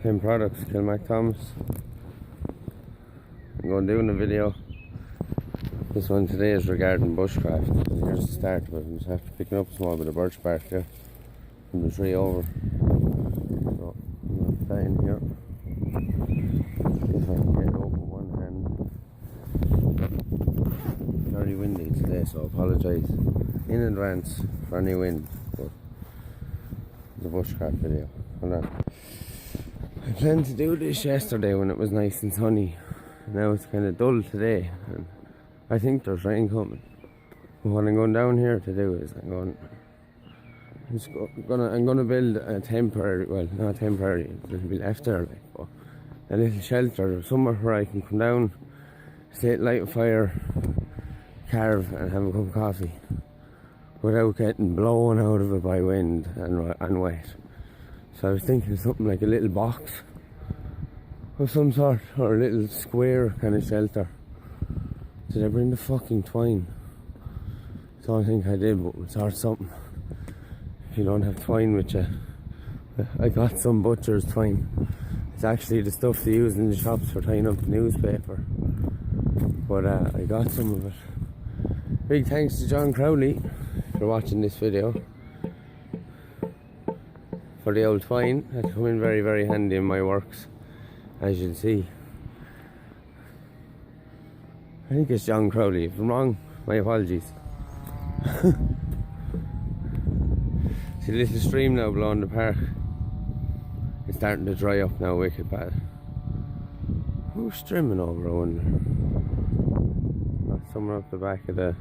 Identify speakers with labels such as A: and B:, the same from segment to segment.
A: Chem Products, Kilmac Thomas. I'm going doing a video. This one today is regarding bushcraft. And here's the start of it. I'm just after picking up a small bit of birch bark there from the tree over. So I'm going to stay in here. If I can get it open one hand. Very windy today, so I apologise in advance for any wind. But the bushcraft video. Hold on. I planned to do this yesterday when it was nice and sunny. Now it's kind of dull today, and I think there's rain coming. But what I'm going down here to do is I'm gonna build a temporary, well, not temporary, it'll be left there, like, but a little shelter somewhere where I can come down, sit, light a fire, carve, and have a cup of coffee without getting blown out of it by wind and wet. So I was thinking of something like a little box of some sort, or a little square kind of shelter. Did I bring the fucking twine? Don't think I did, but we'll sort something. If you don't have twine with you, I got some butcher's twine. It's actually the stuff they use in the shops for tying up the newspaper, but I got some of it. Big thanks to John Crowley for watching this video. For the old twine, that's come in very, very handy in my works, as you'll see. I think it's John Crowley. If I'm wrong, my apologies. See the little stream now below in the park? It's starting to dry up now, wicked bad. Who's streaming over, I wonder? Oh, somewhere up the back of the...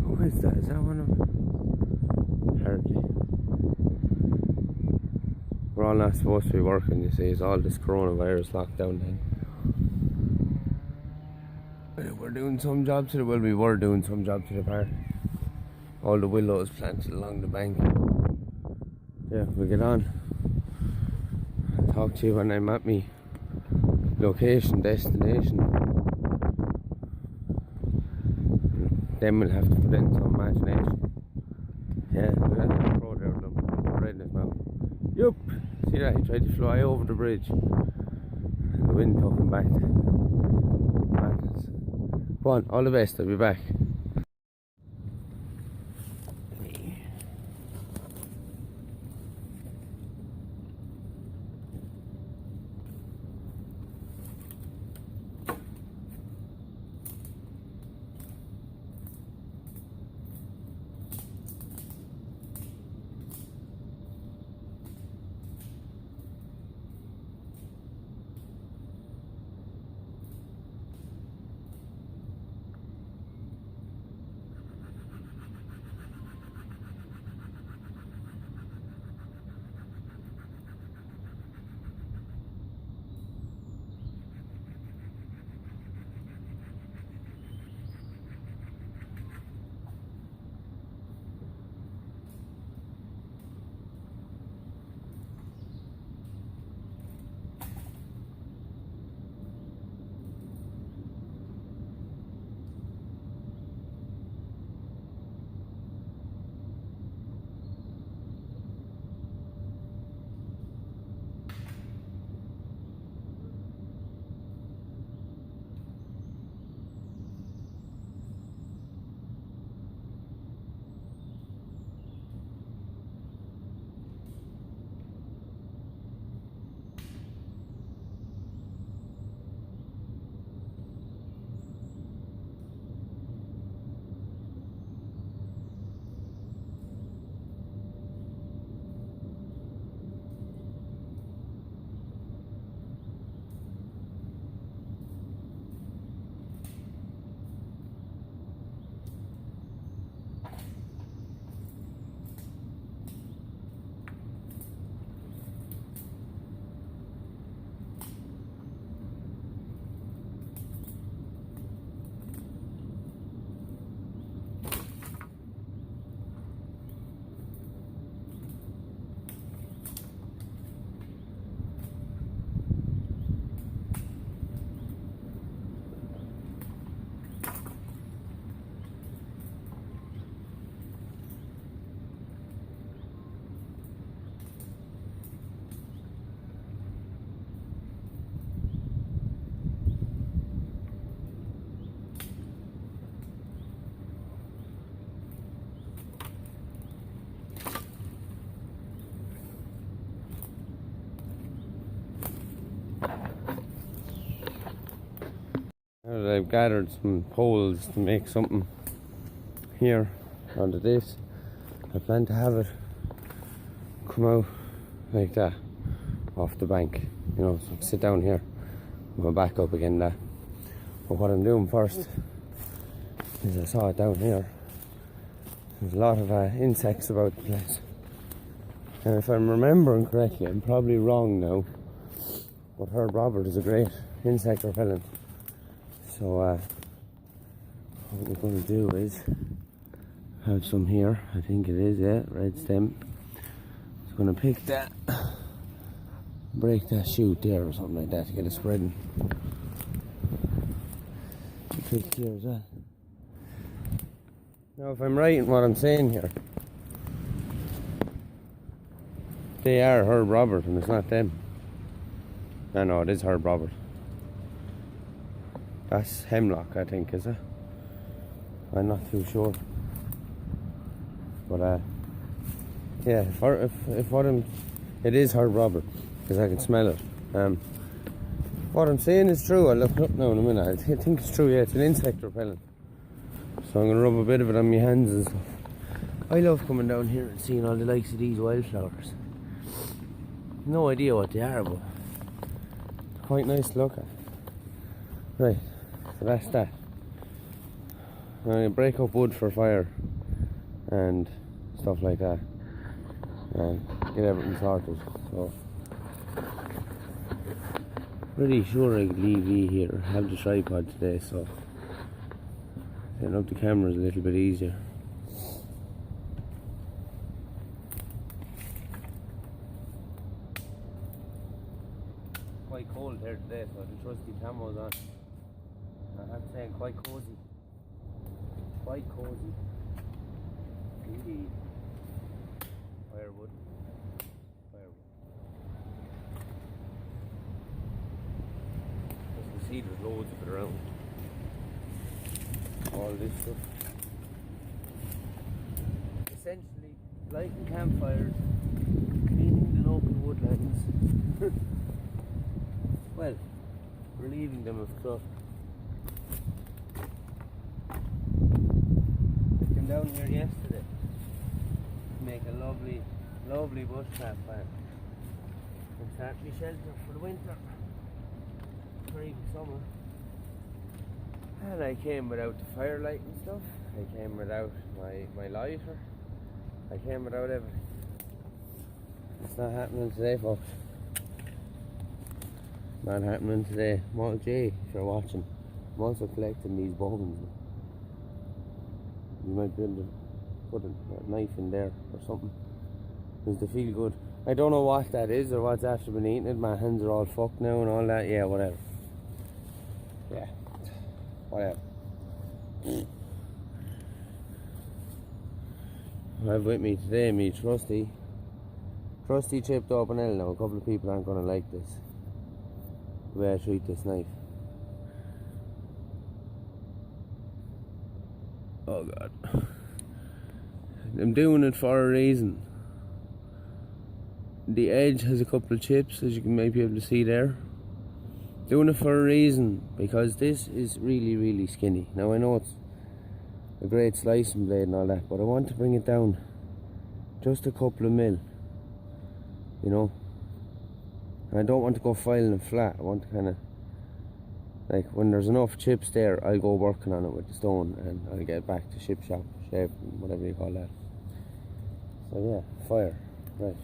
A: Who is that? Is that one of them? Hardly. We're all not supposed to be working, you see. It's all this coronavirus lockdown thing. We're doing some job to the, well, we were doing some job to the park. All the willows planted along the bank. Yeah, we'll get on. I'll talk to you when I'm at me location, destination. Then we'll have to put in some imagination. Yeah, look at that crow there, look, right in his mouth. Yup! See that? He tried to fly over the bridge. And the wind took him back. Go on, all the best, I'll be back. Now that I've gathered some poles to make something here under this, I plan to have it come out like that off the bank, you know, so sit down here with my back up again that. But what I'm doing first is I saw it down here. There's a lot of insects about the place. And if I'm remembering correctly, I'm probably wrong now, but Herb Robert is a great insect repellent. So what we're going to do is have some here. I think it is, yeah, red stem. Just going to pick that, break that shoot there or something like that to get it spreading. Pick here as well. Now if I'm right in what I'm saying here, they are Herb Robert and it's not them. No, it is Herb Robert. That's hemlock, I think, is it? I'm not too sure. But yeah, if what I'm, it is Herb Robert because I can smell it. What I'm saying is true. I'll look it up now in a minute. I think it's true, yeah, it's an insect repellent. So I'm going to rub a bit of it on my hands and stuff. I love coming down here and seeing all the likes of these wildflowers. No idea what they are, but quite nice to look at. Right, so that's that. I'm going to break up wood for fire and stuff like that and get everything sorted. So pretty sure I could leave you here. I have the tripod today, so setting up the camera is a little bit easier. Quite cold here today, so the trusty camo's on. I have to say, quite cozy. Quite cozy. Indeed. Firewood. Firewood. As you can see, there's loads of it around. All this stuff. Essentially, lighting campfires, cleaning the local woodlands. Well, relieving them of stuff. I came down here yesterday to make a lovely bushcraft fire. And start my shelter for the winter, or even summer. And I came without the firelight and stuff. I came without my lighter. I came without everything. It's not happening today, folks. Not happening today. Well, Jay, if you're watching, I'm also collecting these bones. You might be able to put a knife in there or something. Because they feel good. I don't know what that is or what's after been eating it. My hands are all fucked now and all that. Yeah, whatever. Yeah. Whatever. I have with me today me trusty chipped open L. Now a couple of people aren't going to like this, the way I treat this knife. Oh God. I'm doing it for a reason. The edge has a couple of chips, as you can maybe be able to see there. Doing it for a reason, because this is really skinny. Now I know it's a great slicing blade and all that, but I want to bring it down just a couple of mil, you know. And I don't want to go filing it flat. I want to kind of, like, when there's enough chips there, I'll go working on it with the stone and I'll get back to shape, whatever you call that. So yeah, fire. Right,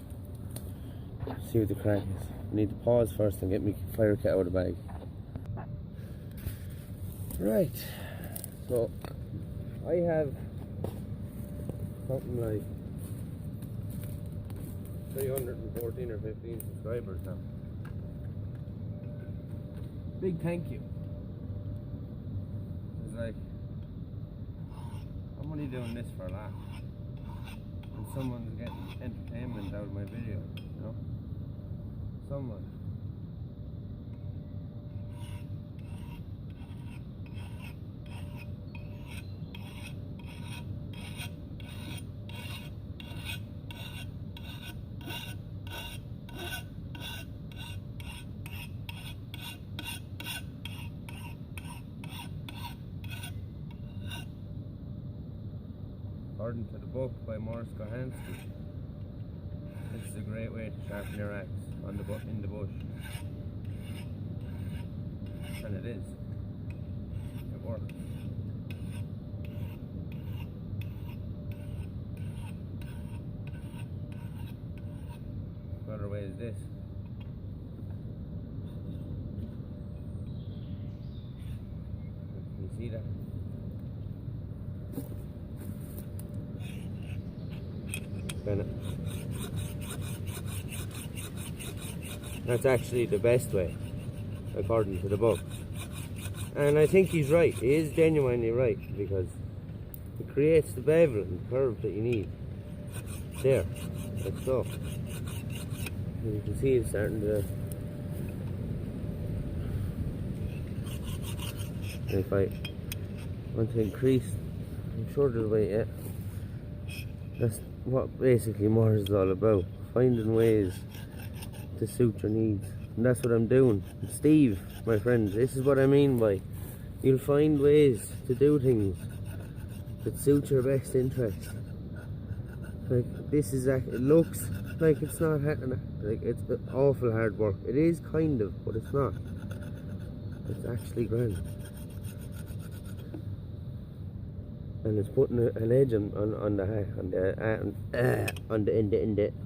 A: see what the crack is. I need to pause first and get my fire kit out of the bag. Right, so I have something like 314 or 15 subscribers now. Big thank you. It's like, I'm only doing this for a laugh, and someone's getting entertainment out of my video, you know? Someone. according to the book by Morris Kohansky, this is a great way to sharpen your axe in the bush. And it is. It works. What other way is this? Can you see that? That's actually the best way, according to the book. And I think he's right. He is genuinely right, because it creates the bevel and the curve that you need. There, like so. And you can see it's starting to. And if I want to increase, I'm sure there's a way, yeah. That's what basically Morris is all about. Finding ways to suit your needs. And that's what I'm doing. Steve, my friend, this is what I mean by you'll find ways to do things that suit your best interest. Like this is, it looks like it's not like it's awful hard work. It is kind of, but it's not. It's actually grand. And it's putting an edge on the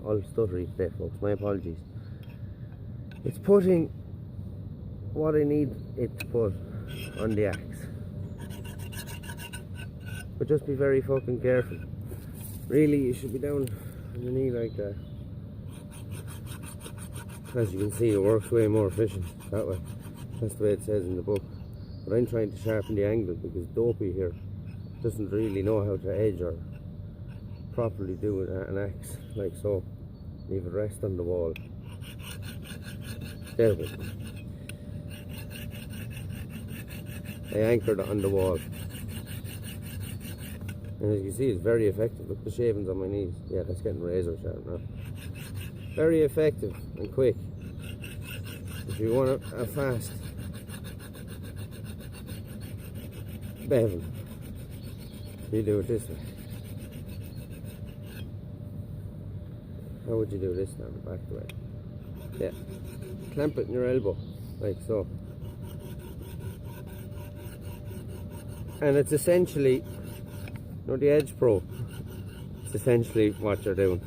A: all stuttery there, folks. My apologies. It's putting what I need it to put on the axe. But just be very fucking careful. Really, you should be down on your knee like that. As you can see, it works way more efficient that way. That's the way it says in the book. But I'm trying to sharpen the angle because Dopey here doesn't really know how to edge or properly do an axe like so. Leave it rest on the wall. There we go. I anchored it on the wall. And as you see, it's very effective. Look at the shavings on my knees. Yeah, that's getting razor sharp now. Very effective and quick. If you want a fast bevel, you do it this way. How would you do this now? Back the way. Yeah. Clamp it in your elbow, like so. And it's essentially, you know, the Edge Pro. It's essentially what you're doing.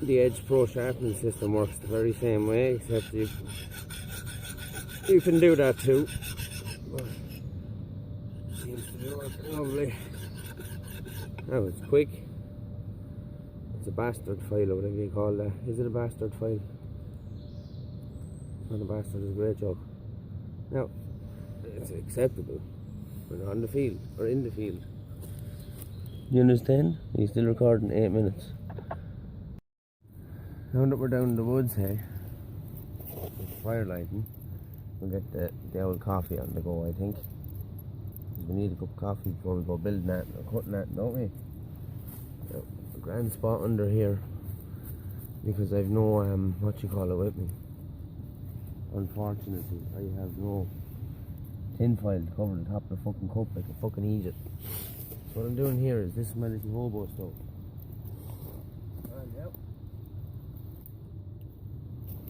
A: The Edge Pro sharpening system works the very same way, except you can do that too. But seems to be working lovely. Now it's quick. It's a bastard file, or whatever you call that. Is it a bastard file? It's not a bastard, it's a great job. Now, it's acceptable when you're on the field, or in the field. You understand? You're still recording 8 minutes. Now that we're down in the woods, hey, it's fire lighting. We'll get the old coffee on the go, I think. We need a cup of coffee before we go building that or cutting that, don't we? So, a grand spot under here because I've no what you call it with me. Unfortunately, I have no tin foil to cover the top of the fucking cup. I can fucking eat it. So what I'm doing here is, this is my little hobo stove.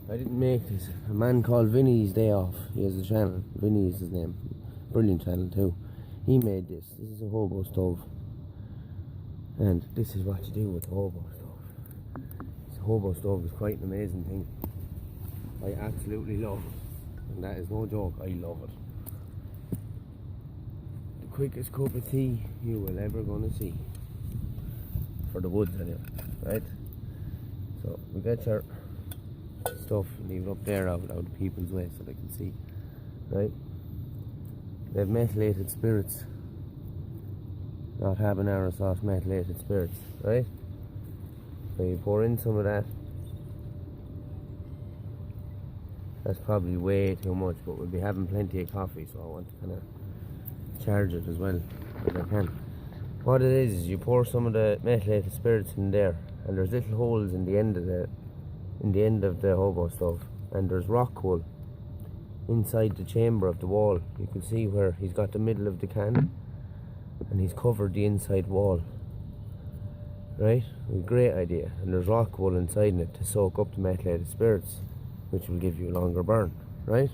A: I didn't make this. A man called Vinny's Day Off. He has a channel. Vinny is his name. Brilliant channel too. He made this. This is a hobo stove. And this is what you do with a hobo stove. This hobo stove is quite an amazing thing. I absolutely love it. And that is no joke, I love it. The quickest cup of tea you will ever gonna see. For the woods anyway, right? So we get your stuff, leave it up there out of people's way so they can see, right? They have methylated spirits, not habanero sauce, methylated spirits, right? So you pour in some of that. That's probably way too much, but we'll be having plenty of coffee, so I want to kind of charge it as well as I can. What it is you pour some of the methylated spirits in there, and there's little holes in the end of the hobo stove, and there's rock wool inside the chamber of the wall. You can see where he's got the middle of the can and he's covered the inside wall right? A great idea. And there's rock wool inside it to soak up the methylated spirits, which will give you a longer burn, right?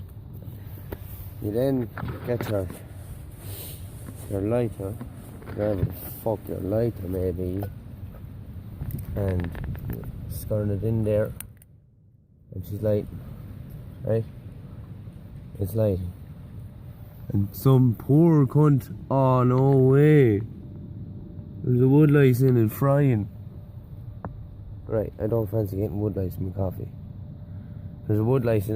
A: You then get your lighter, whatever the fuck your lighter may be, and skirting it in there, and she's lighting, right? It's lighting. And some poor cunt, oh no way, there's a wood lice in it frying. Right, I don't fancy getting wood lice in my coffee. There's a wood louse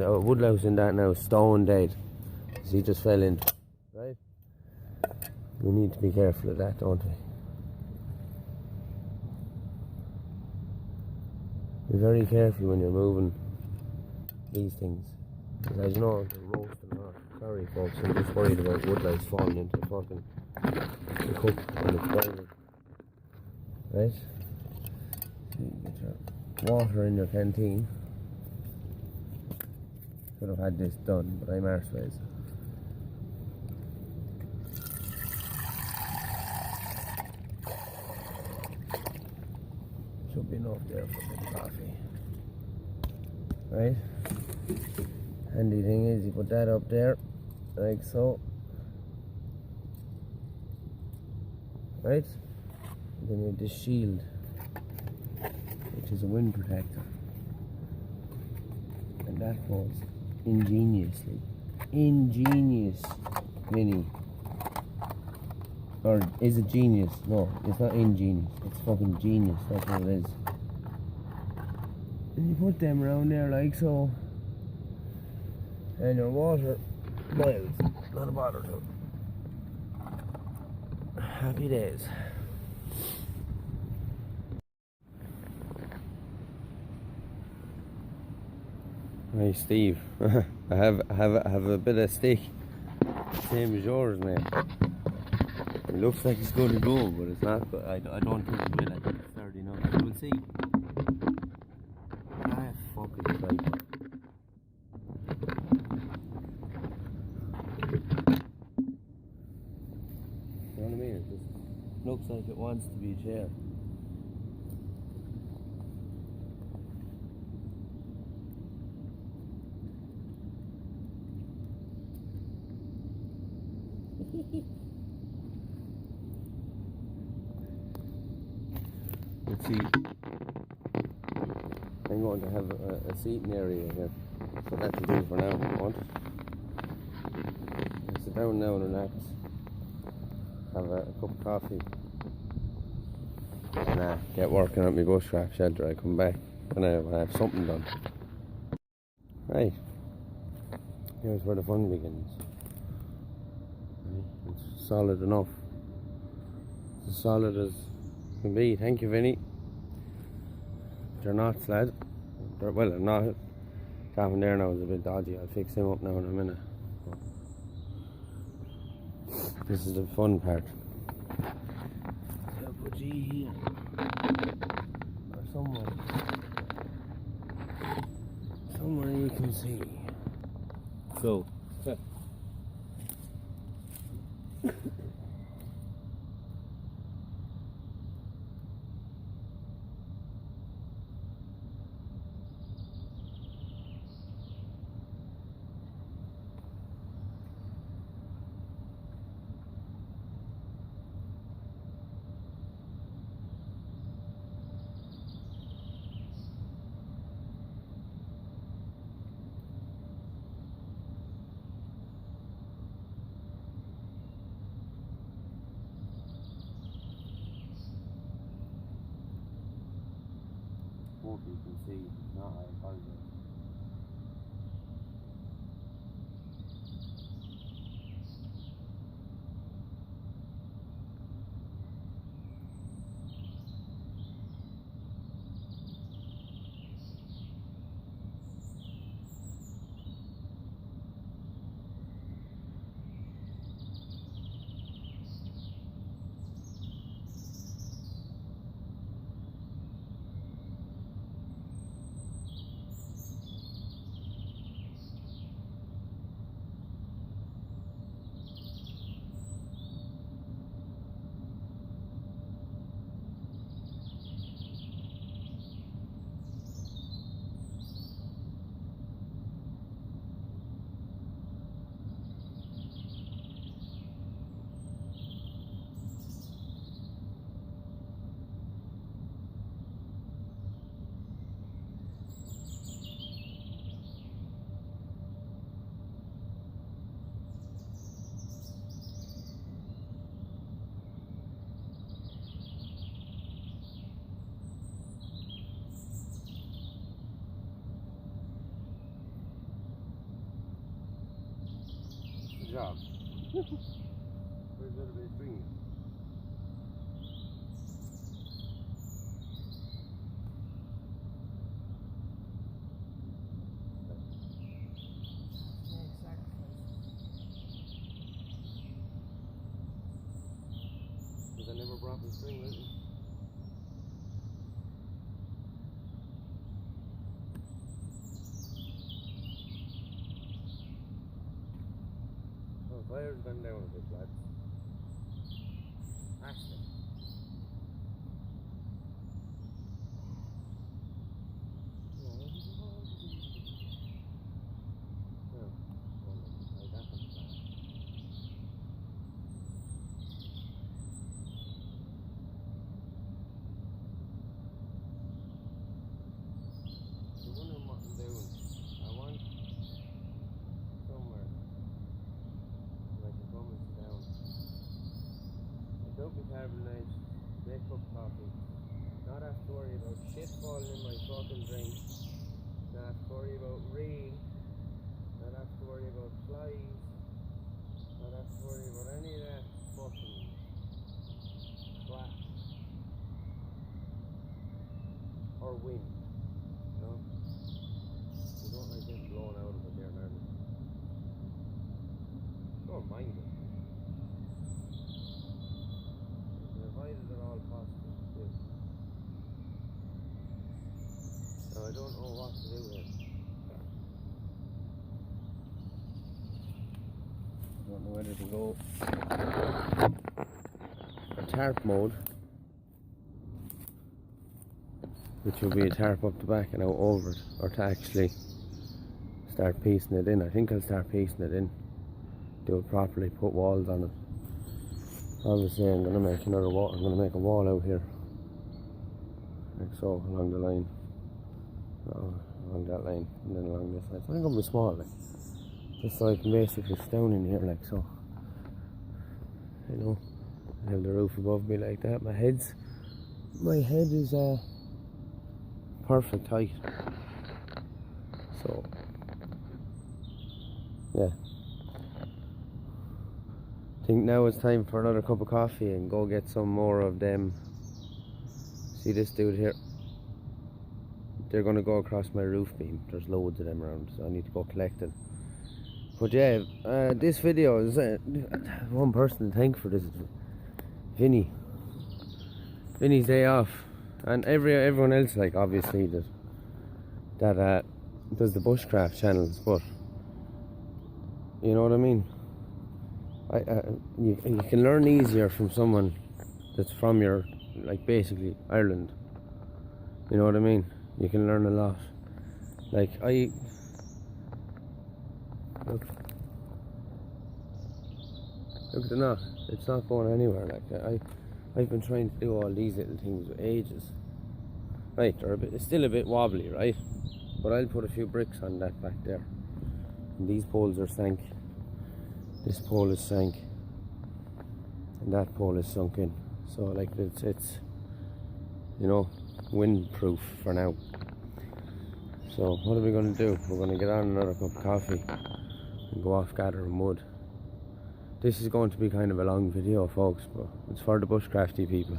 A: in that now, stone dead. So he just fell into it, right? We need to be careful of that, don't we? Be very careful when you're moving these things. Because as you know, they're roasting hot. Sorry folks, I'm just worried about wood lice falling into the fucking cook when it's boiling. Right? So you get your water in your canteen. Should have had this done, but I'm arseways. Should be enough there for a bit of coffee. Right? Handy thing is you put that up there, like so. Right? And then you have this shield, which is a wind protector. And that goes ingeniously. Ingenious, Vinny. Or is it genius? No, it's not ingenious. It's fucking genius. That's what it is. And you put them around there like so. And your water boils. Not a bother to it. Happy days. Hey Steve, I have a bit of steak. Same as yours, mate. It looks like it's going to go, but it's not. But I don't think it will. I think it's 30 now. We'll see. Ah, fucking tripod. You know what I mean? It just looks like it wants to be a chair. Let's see. I'm going to have a seating area here, so that's the do for now. Won't it? I'll sit down now and relax, have a cup of coffee, and get working at my bushcraft shelter. I come back when I have something done. Right, here's where the fun begins. It's solid enough. It's as solid as can be. Thank you, Vinny. They're not, lad. Well, they're not. That one there now is a bit dodgy. I'll fix him up now in a minute. This is the fun part. I'll put G here. Or somewhere you can see. So. Hope you can see. If not, I apologize. job. Where's a little bit of string? Because I never brought the string with me. Oh, fire's gone down a bit, lads. Ashley. Don't be carbonate, make up coffee, not have to worry about shit falling in my fucking drink, not have to worry about rain, not have to worry about flies, not have to worry about any of that fucking crap. Or wind, you know? You don't like getting blown out of it there, man. Don't mind it. They're all positive too. So I don't know what to do here. Don't know whether to go for tarp mode, which will be a tarp up the back and out over it, or to actually start piecing it in. I think I'll start piecing it in, do it properly, put walls on it. Obviously I'm going to make another wall, I'm going to make a wall out here, like so, along the line, along that line, and then along this side. It's only going to be small, like, just so I can basically sit down in here, like so, you know, I have the roof above me like that. My head is perfect height, so, yeah. I think now it's time for another cup of coffee and go get some more of them. See this dude here? They're going to go across my roof beam. There's loads of them around, so I need to go collect them. But yeah, this video is one person to thank for this. Vinny. Vinny's day off, and everyone else, like, obviously that does the bushcraft channels, but you know what I mean. You can learn easier from someone that's from your, like, basically Ireland. You know what I mean? You can learn a lot. Like, look at the knot. It's not going anywhere. Like, I've been trying to do all these little things for ages. Right, it's still a bit wobbly, right? But I'll put a few bricks on that back there. And these poles are sank. This pole is sank, and that pole is sunk in. So, like, it's you know, windproof for now. So what are we going to do? We're going to get on another cup of coffee and go off gathering wood. This is going to be kind of a long video, folks, but it's for the bushcrafty people.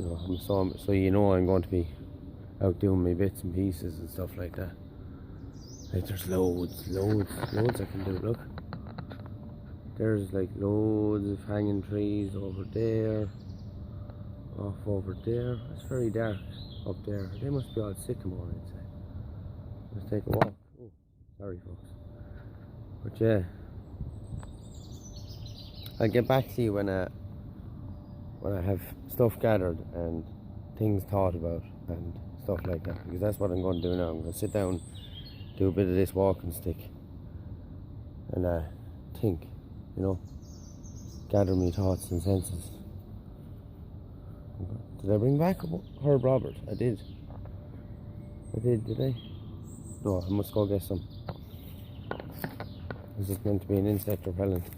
A: You know, so you know I'm going to be out doing my bits and pieces and stuff like that. Like, there's loads I can do. Look. There's like loads of hanging trees over there, off over there. It's very dark up there. They must be all sycamore, I'd say. Let's take a walk. Oh, sorry folks. But yeah, I'll get back to you when I have stuff gathered and things thought about and stuff like that, because that's what I'm going to do now. I'm going to sit down, do a bit of this walking stick, and think. You know, gather me thoughts and senses. Did I bring back Herb Robert? I did, did I? No, I must go get some. This is meant to be an insect repellent.